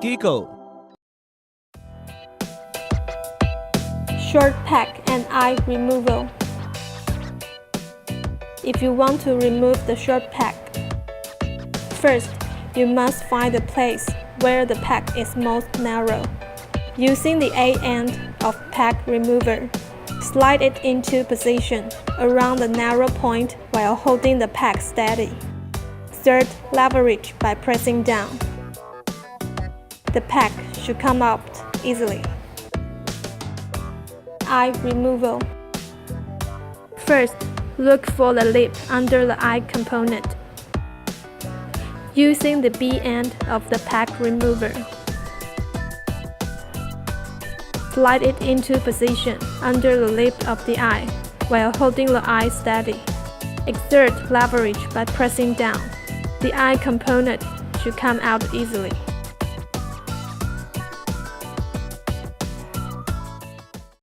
Gigo. Short pack and eye removal. If you want to remove the short pack, first you must find the place where the pack is most narrow. Using the A end of pack remover, slide it into position around the narrow point while holding the pack steady. Third, leverage by pressing down. The pack should come out easily. Eye removal. First, look for the lip under the eye component. Using the B end of the pack remover, slide it into position under the lip of the eye while holding the eye steady. Exert leverage by pressing down. The eye component should come out easily.